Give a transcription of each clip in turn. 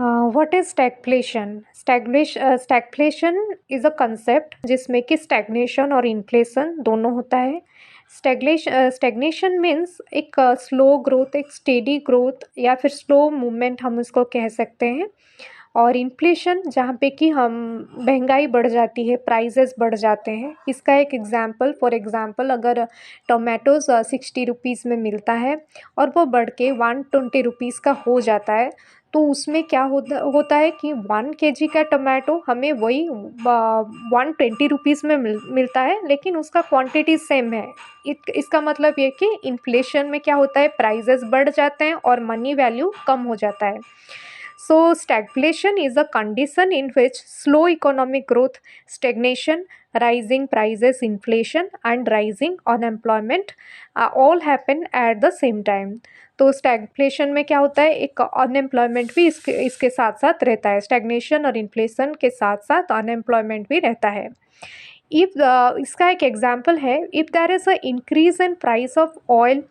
What is stagflation? Stagflation is a concept जिसमें कि stagnation और इन्फ्लेशन दोनों होता है। स्टैग्नेशन मीन्स एक स्लो ग्रोथ, एक स्टेडी ग्रोथ या फिर स्लो मूवमेंट हम उसको कह सकते हैं। और इन्फ्लेशन जहाँ पे कि हम महंगाई बढ़ जाती है, प्राइजेस बढ़ जाते हैं। इसका एक एग्जांपल, फॉर एग्जांपल अगर टोमेटोज़ 60 रुपीज़ में मिलता है और वो बढ़ के 120 रुपीज़ का हो जाता है, तो उसमें क्या होता है कि 1 केजी का टोमेटो हमें वही 120 रुपीज़ में मिलता है, लेकिन उसका क्वांटिटी सेम है। इसका मतलब ये कि इन्फ्लेशन में क्या होता है, प्राइजेस बढ़ जाते हैं और मनी वैल्यू कम हो जाता है। So, stagflation is a condition in which slow economic growth, stagnation, rising prices, inflation, and rising unemployment all happen at the same time. तो स्टैगफ्लेशन में क्या होता है, एक अनएम्प्लॉयमेंट भी इसके साथ साथ रहता है। स्टैग्नेशन और इन्फ्लेशन के साथ साथ अनएम्प्लॉयमेंट भी रहता है। इफ इसका एक एग्जांपल है, if there is a increase in price of oil,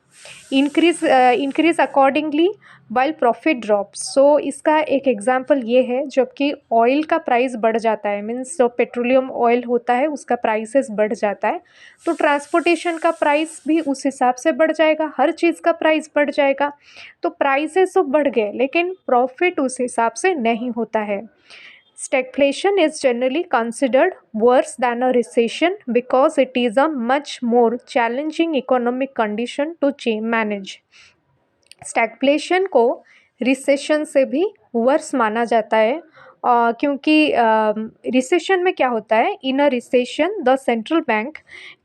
increase accordingly while profit drops. So इसका एक एग्जांपल ये है, जबकि ऑयल का प्राइस बढ़ जाता है, मीन्स जो पेट्रोलियम ऑयल होता है उसका प्राइसेस बढ़ जाता है, तो ट्रांसपोर्टेशन का प्राइस भी उस हिसाब से बढ़ जाएगा, हर चीज़ का प्राइस बढ़ जाएगा। तो प्राइसेस तो बढ़ गए लेकिन प्रॉफिट उस हिसाब से नहीं होता है। Stagflation is generally considered worse than a recession because it is a much more challenging economic condition to manage. Stagflation को रिसेशन से भी वर्स माना जाता है, क्योंकि रिसेशन में क्या होता है, in a recession the central bank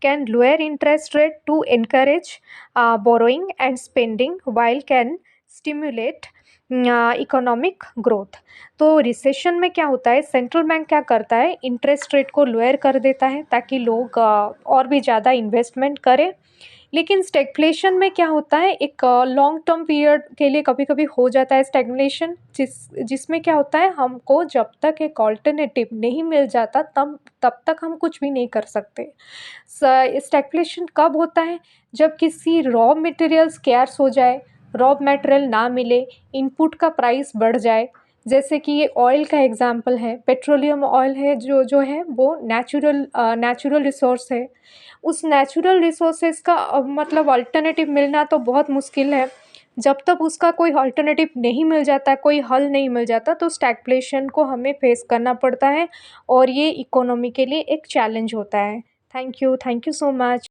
can lower interest rate to encourage borrowing and spending while can stimulate economic growth. तो रिसेशन में क्या होता है, सेंट्रल बैंक क्या करता है, इंटरेस्ट रेट को लोअर कर देता है ताकि लोग और भी ज़्यादा इन्वेस्टमेंट करें। लेकिन स्टैगफ्लेशन में क्या होता है, एक लॉन्ग टर्म पीरियड के लिए कभी कभी हो जाता है स्टैग्नेशन, जिसमें क्या होता है, हमको जब तक एक ऑल्टरनेटिव नहीं मिल जाता तब तक हम कुछ भी नहीं कर सकते। स्टैगफ्लेशन कब होता है, जब किसी रॉ मटेरियल स्कैर्स हो जाए, रॉ मटेरियल ना मिले, इनपुट का प्राइस बढ़ जाए। जैसे कि ये ऑयल का एग्जांपल है, पेट्रोलियम ऑयल है, जो है वो नेचुरल रिसोर्स है। उस नेचुरल रिसोर्सेज का मतलब अल्टरनेटिव मिलना तो बहुत मुश्किल है। जब तक उसका कोई अल्टरनेटिव नहीं मिल जाता, कोई हल नहीं मिल जाता, तो स्टैगफ्लेशन को हमें फेस करना पड़ता है और ये इकोनॉमी के लिए एक चैलेंज होता है। Thank you so much.